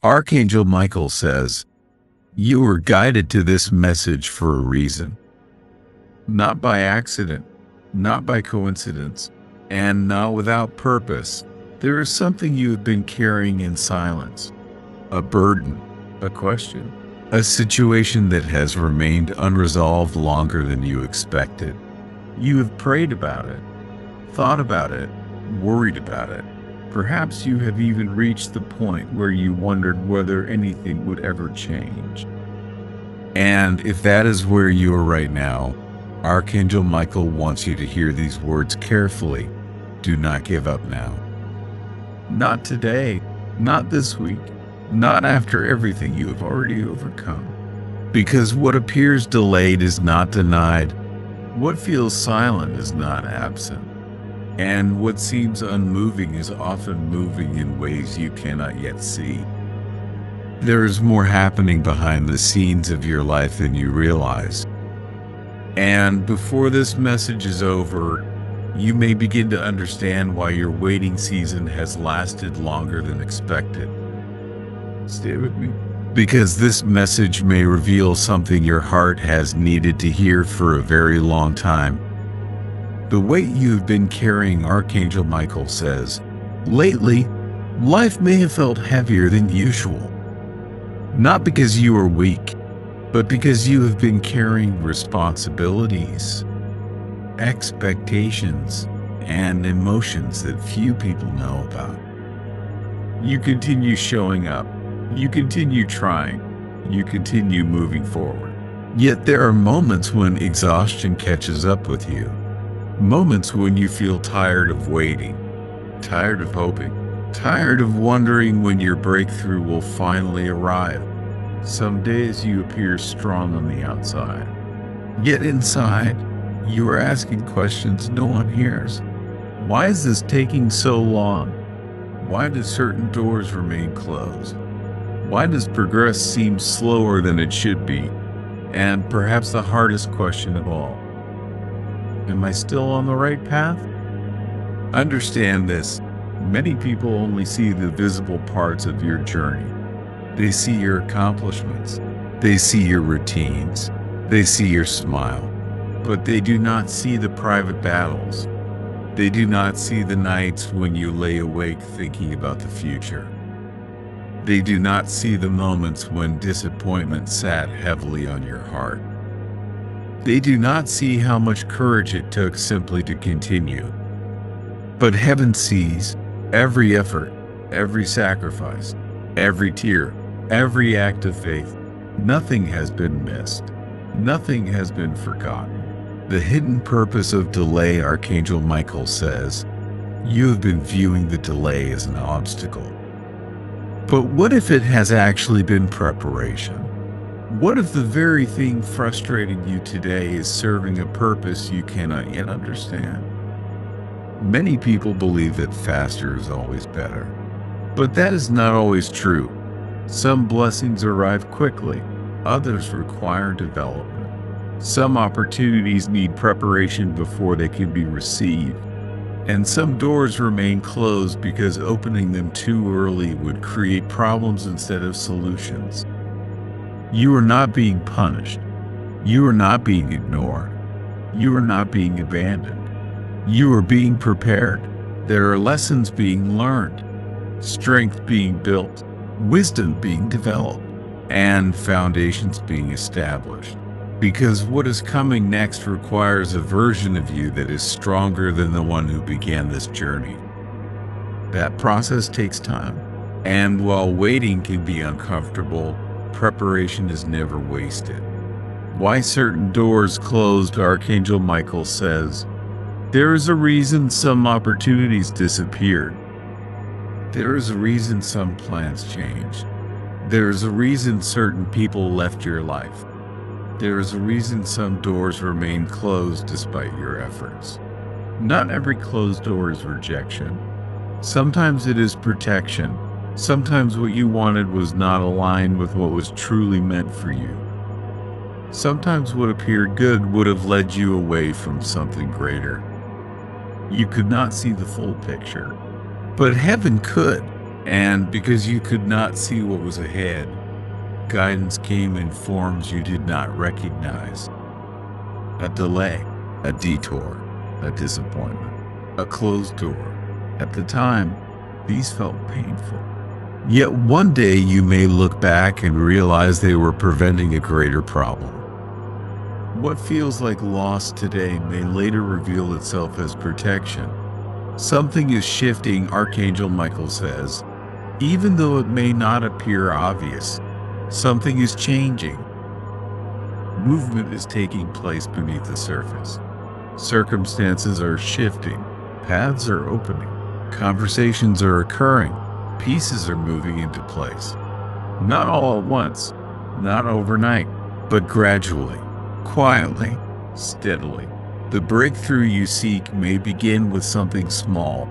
Archangel Michael says, you were guided to this message for a reason. Not by accident, not by coincidence, and not without purpose. There is something you have been carrying in silence. A burden, a question, a situation that has remained unresolved longer than you expected. You have prayed about it, thought about it, worried about it. Perhaps you have even reached the point where you wondered whether anything would ever change. And if that is where you are right now, Archangel Michael wants you to hear these words carefully. Do not give up now. Not today, not this week, not after everything you have already overcome. Because what appears delayed is not denied. What feels silent is not absent. And what seems unmoving is often moving in ways you cannot yet see. There is more happening behind the scenes of your life than you realize. And before this message is over, you may begin to understand why your waiting season has lasted longer than expected. Stay with me. Because this message may reveal something your heart has needed to hear for a very long time. The weight you've been carrying, Archangel Michael says, lately, life may have felt heavier than usual. Not because you are weak, but because you have been carrying responsibilities, expectations, and emotions that few people know about. You continue showing up, you continue trying, you continue moving forward. Yet there are moments when exhaustion catches up with you. Moments when you feel tired of waiting, tired of hoping, tired of wondering when your breakthrough will finally arrive. Some days you appear strong on the outside, yet inside, you are asking questions no one hears. Why is this taking so long? Why do certain doors remain closed? Why does progress seem slower than it should be? And perhaps the hardest question of all, am I still on the right path? Understand this. Many people only see the visible parts of your journey. They see your accomplishments. They see your routines. They see your smile. But they do not see the private battles. They do not see the nights when you lay awake thinking about the future. They do not see the moments when disappointment sat heavily on your heart. They do not see how much courage it took simply to continue. But heaven sees every effort, every sacrifice, every tear, every act of faith. Nothing has been missed. Nothing has been forgotten. The hidden purpose of delay, Archangel Michael says, you have been viewing the delay as an obstacle. But what if it has actually been preparation? What if the very thing frustrating you today is serving a purpose you cannot yet understand? Many people believe that faster is always better, but that is not always true. Some blessings arrive quickly, others require development. Some opportunities need preparation before they can be received, and some doors remain closed because opening them too early would create problems instead of solutions. You are not being punished. You are not being ignored. You are not being abandoned. You are being prepared. There are lessons being learned, strength being built, wisdom being developed, and foundations being established. Because what is coming next requires a version of you that is stronger than the one who began this journey. That process takes time, and while waiting can be uncomfortable, preparation is never wasted. Why certain doors closed, Archangel Michael says, there is a reason some opportunities disappeared. There is a reason some plans changed. There is a reason certain people left your life. There is a reason some doors remain closed despite your efforts. Not every closed door is rejection. Sometimes it is protection. Sometimes what you wanted was not aligned with what was truly meant for you. Sometimes what appeared good would have led you away from something greater. You could not see the full picture, but heaven could. And because you could not see what was ahead, guidance came in forms you did not recognize. A delay, a detour, a disappointment, a closed door. At the time, these felt painful. Yet one day you may look back and realize they were preventing a greater problem. What feels like loss today may later reveal itself as protection. Something is shifting, Archangel Michael says. Even though it may not appear obvious, something is changing. Movement is taking place beneath the surface. Circumstances are shifting. Paths are opening. Conversations are occurring. Pieces are moving into place. Not all at once, not overnight, but gradually, quietly, steadily. The breakthrough you seek may begin with something small,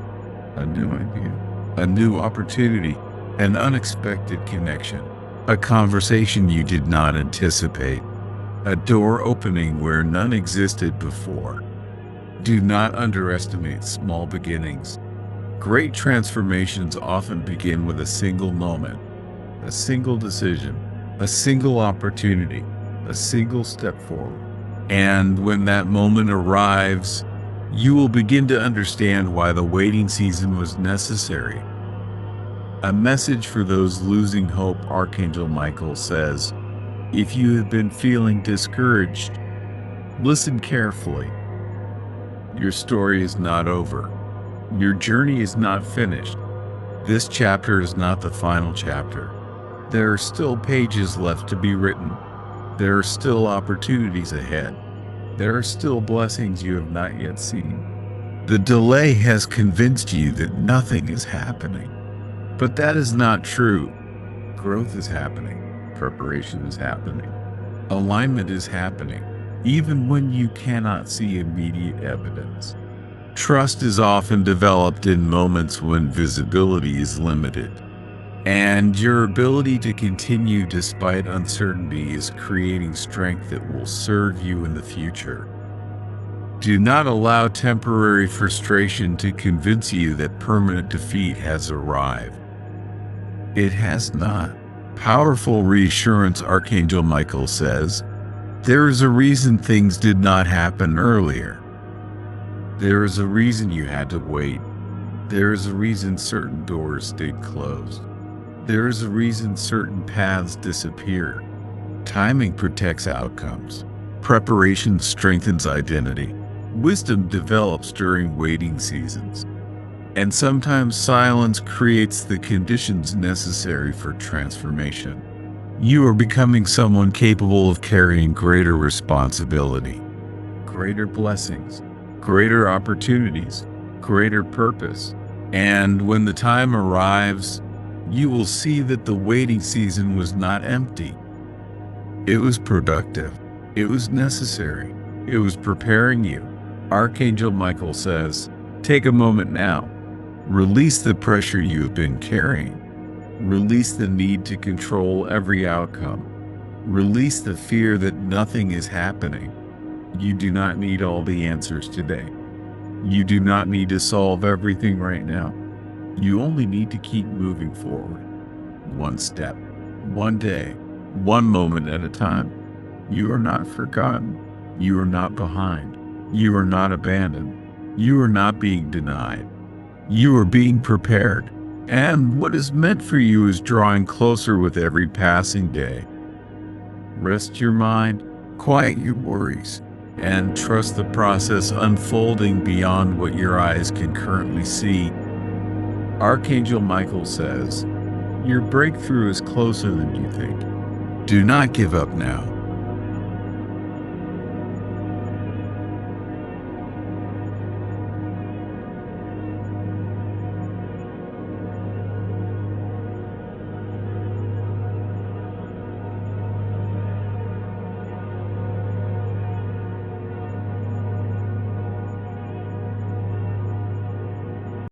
a new idea, a new opportunity, an unexpected connection, a conversation you did not anticipate, a door opening where none existed before. Do not underestimate small beginnings. Great transformations often begin with a single moment, a single decision, a single opportunity, a single step forward. And when that moment arrives, you will begin to understand why the waiting season was necessary. A message for those losing hope, Archangel Michael says, if you have been feeling discouraged, listen carefully. Your story is not over. Your journey is not finished. This chapter is not the final chapter. There are still pages left to be written. There are still opportunities ahead. There are still blessings you have not yet seen. The delay has convinced you that nothing is happening. But that is not true. Growth is happening. Preparation is happening. Alignment is happening, even when you cannot see immediate evidence. Trust is often developed in moments when visibility is limited, and your ability to continue despite uncertainty is creating strength that will serve you in the future. Do not allow temporary frustration to convince you that permanent defeat has arrived. It has not. Powerful reassurance, Archangel Michael says. There is a reason things did not happen earlier. There is a reason you had to wait. There is a reason certain doors stayed closed. There is a reason certain paths disappeared. Timing protects outcomes. Preparation strengthens identity. Wisdom develops during waiting seasons. And sometimes silence creates the conditions necessary for transformation. You are becoming someone capable of carrying greater responsibility, greater blessings, greater opportunities, greater purpose. And when the time arrives, you will see that the waiting season was not empty. It was productive. It was necessary. It was preparing you. Archangel Michael says, take a moment now. Release the pressure you have been carrying. Release the need to control every outcome. Release the fear that nothing is happening. You do not need all the answers today. You do not need to solve everything right now. You only need to keep moving forward. One step, one day, one moment at a time. You are not forgotten. You are not behind. You are not abandoned. You are not being denied. You are being prepared. And what is meant for you is drawing closer with every passing day. Rest your mind, quiet your worries, and trust the process unfolding beyond what your eyes can currently see. Archangel Michael says, your breakthrough is closer than you think. Do not give up now.